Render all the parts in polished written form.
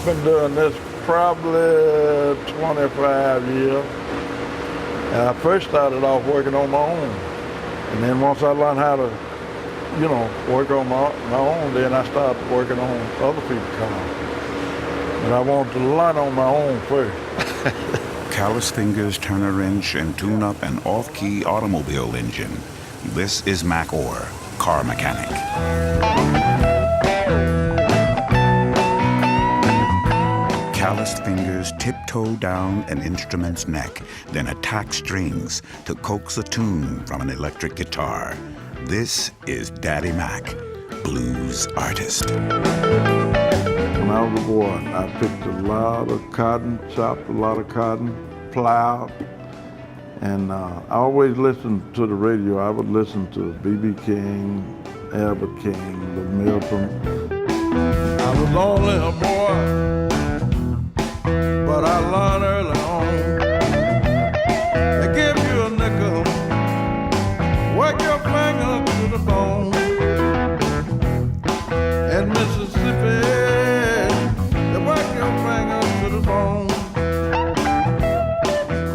Been doing this probably 25 years. And I first started off working on my own. And then once I learned how to, work on my own, then I started working on other people's cars. And I wanted to learn on my own first. Callous fingers turn a wrench and tune up an off-key automobile engine. This is Mack Orr, car mechanic. Calloused fingers tiptoe down an instrument's neck, then attack strings to coax a tune from an electric guitar. This is Daddy Mack, blues artist. When I was a boy, I picked a lot of cotton, chopped a lot of cotton, plowed, and I always listened to the radio. I would listen to B.B. King, Albert King, the Milton. I was only a boy, but I learned early on. They give you a nickel, work your finger to the bone. In Mississippi, they work your finger to the bone.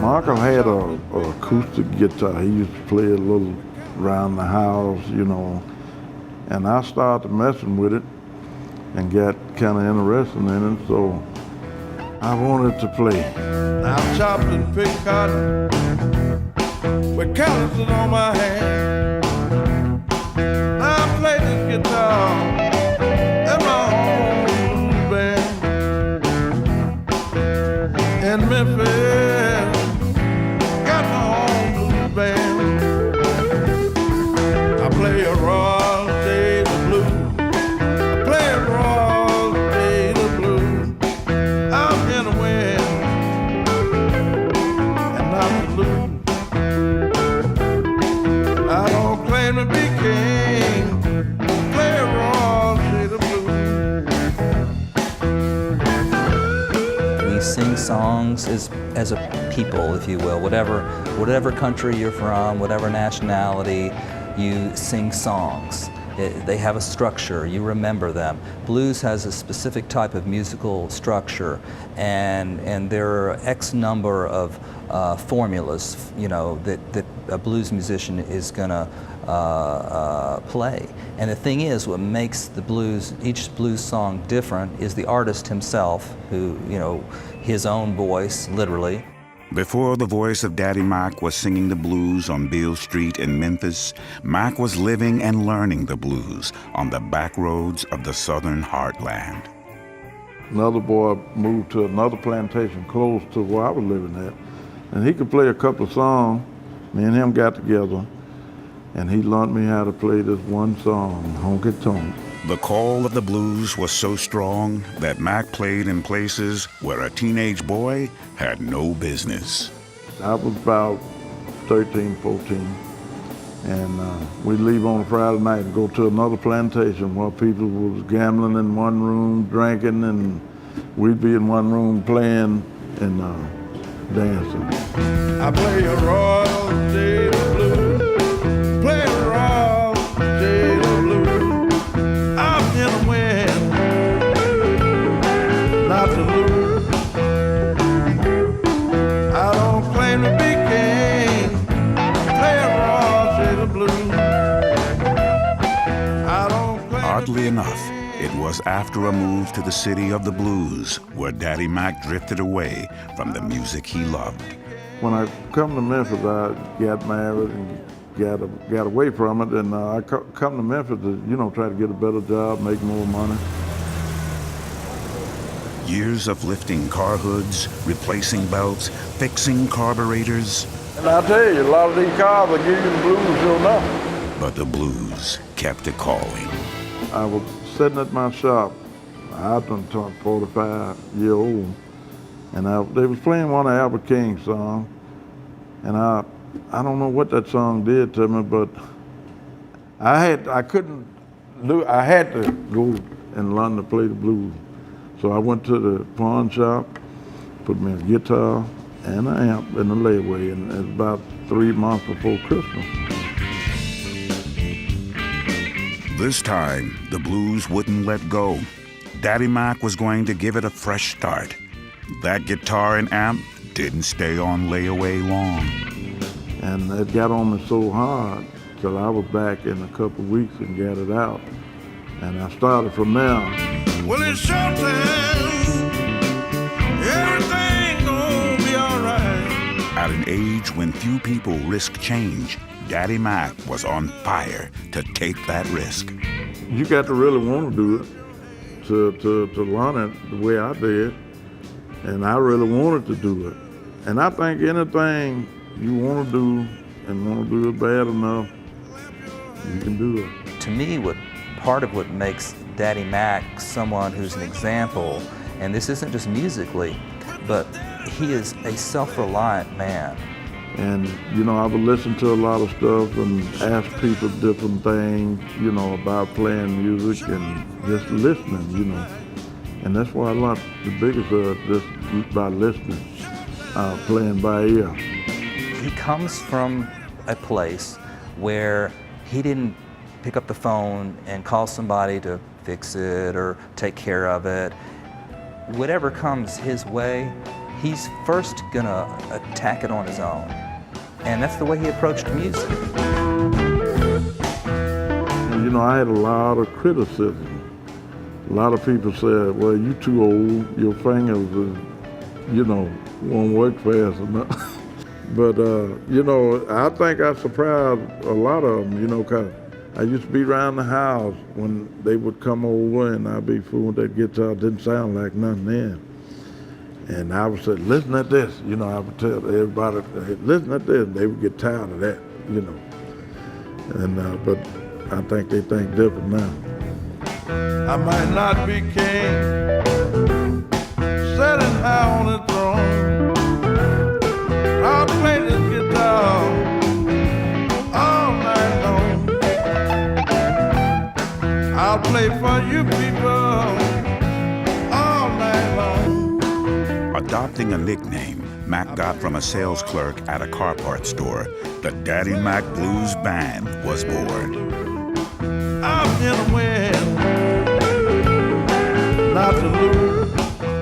Michael had an acoustic guitar. He used to play a little around the house, and I started messing with it and got kind of interested in it, so I wanted to play. I've chopped and picked cotton with calluses on my hand. I play this guitar in my own band. In Memphis, got my own blues band. I play a raw shade of blue. I play a raw shade of blue. I'm in the wind and not the lose. I don't claim to be king. Play a raw shade of blue. We sing songs as a people, if you will. Whatever country you're from, whatever nationality, you sing songs. They have a structure, you remember them. Blues has a specific type of musical structure, and there are X number of formulas, that a blues musician is gonna play. And the thing is, what makes each blues song different is the artist himself, who, his own voice, literally. Before the voice of Daddy Mack was singing the blues on Beale Street in Memphis, Mack was living and learning the blues on the back roads of the southern heartland. Another boy moved to another plantation close to where I was living at, and he could play a couple of songs. Me and him got together, and he learned me how to play this one song, Honky Tonk. The call of the blues was so strong that Mack played in places where a teenage boy had no business. I was about 13, 14, and we'd leave on a Friday night and go to another plantation where people was gambling in one room, drinking, and we'd be in one room playing and dancing. I play a royal shade of blue, play a royal shade of blue. I'm in the wind, not to lose. I don't claim to be king, play a royal shade of blue. Oddly enough, it was after a move to the city of the blues where Daddy Mack drifted away from the music he loved. When I come to Memphis, I got married and got away from it, and I come to Memphis to, try to get a better job, make more money. Years of lifting car hoods, replacing belts, fixing carburetors. And I'll tell you, a lot of these cars will give you the blues, you'll know. But the blues kept it calling. I was sitting at my shop. I was 45-year-old, and they was playing one of Albert King's songs, and I don't know what that song did to me, but I had to go and learn to play the blues. So I went to the pawn shop, put me a guitar and an amp in the layaway, and it was about 3 months before Christmas. This time, the blues wouldn't let go. Daddy Mack was going to give it a fresh start. That guitar and amp didn't stay on layaway long. And it got on me so hard till I was back in a couple of weeks and got it out. And I started from there. Well, it's showtime. Everything gonna be all right. At an age when few people risk change, Daddy Mack was on fire to take that risk. You got to really want to do it to learn it the way I did. And I really wanted to do it. And I think anything you want to do and want to do it bad enough, you can do it. To me, part of what makes Daddy Mack someone who's an example, and this isn't just musically, but he is a self-reliant man. And, you know, I would listen to a lot of stuff and ask people different things, you know, about playing music and just listening, you know. And that's why I learned the biggest of it, just by listening, playing by ear. He comes from a place where he didn't pick up the phone and call somebody to fix it or take care of it. Whatever comes his way, he's first gonna attack it on his own. And that's the way he approached music. You know, I had a lot of criticism. A lot of people said, well, you too old, your fingers, you know, won't work fast enough. But, you know, I think I surprised a lot of them, you know, 'cause I used to be around the house when they would come over and I'd be fooling with that guitar. It didn't sound like nothing then. And I would say, listen at this. You know, I would tell everybody, hey, listen at this. And they would get tired of that, you know. And, but I think they think different now. I might not be king, sitting high on the throne. I'll play this guitar all night long. I'll play for you people all night long. Adopting a nickname Mack got from a sales clerk at a car parts store, the Daddy Mack Blues Band was born. I'm in a win, not to lose.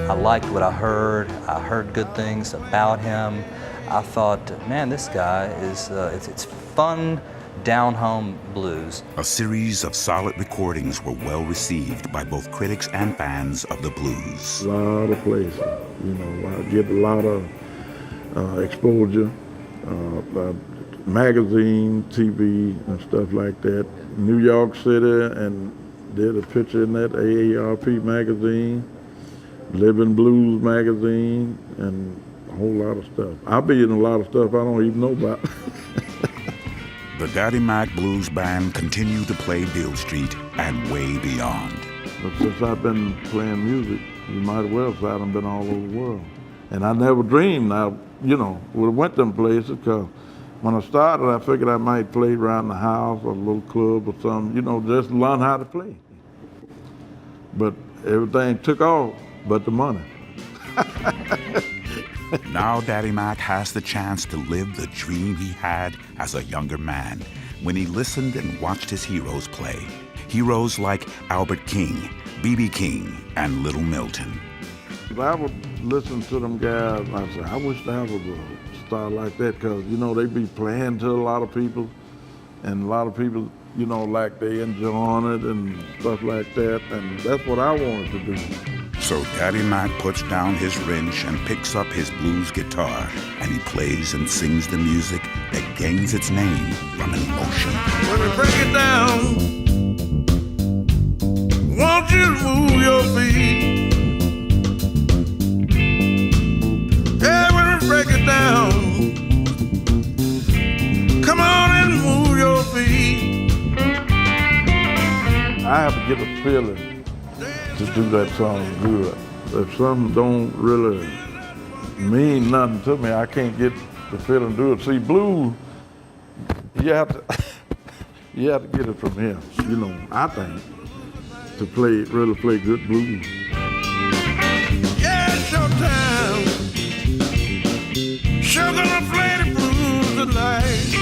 I liked what I heard. I heard good things about him. I thought, man, this guy is, it's fun, down-home blues. A series of solid recordings were well received by both critics and fans of the blues. A lot of places, you know, I get a lot of exposure, magazine, TV, and stuff like that. New York City, and did a picture in that AARP magazine, Living Blues magazine, and a whole lot of stuff. I'll be in a lot of stuff I don't even know about. The Daddy Mack Blues Band continued to play Beale Street and way beyond. But since I've been playing music, you might as well say I've been all over the world. And I never dreamed I, you know, would have went them places, because when I started, I figured I might play around the house or a little club or something, you know, just learn how to play. But everything took off but the money. Now Daddy Mack has the chance to live the dream he had as a younger man when he listened and watched his heroes play. Heroes like Albert King, B.B. King, and Little Milton. I would listen to them guys and I'd say, I wish I was a star like that, because, you know, they be playing to a lot of people, and a lot of people, you know, like they enjoying it and stuff like that, and that's what I wanted to do. So Daddy Mack puts down his wrench and picks up his blues guitar, and he plays and sings the music that gains its name from an emotion. When we break it down, want you to move your feet. Yeah, when we break it down, come on and move your feet. I have to get a feeling to do that song good. If something don't really mean nothing to me, I can't get the feeling to do it. See, blues, you have to get it from him, you know, I think, to really play good blues. Yeah, it's your time. Sure gonna play the blues tonight.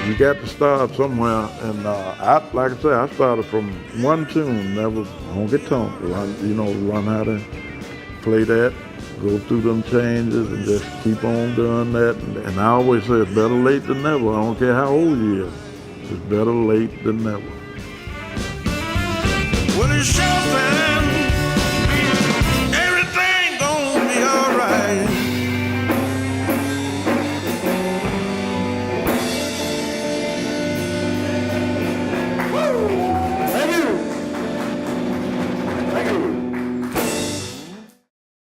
You got to start somewhere, and like I said, I started from one tune, that was Honky Tonk, learn how to play that, go through them changes, and just keep on doing that. And I always say it's better late than never. I don't care how old you are. It's better late than never. Well, it's showtime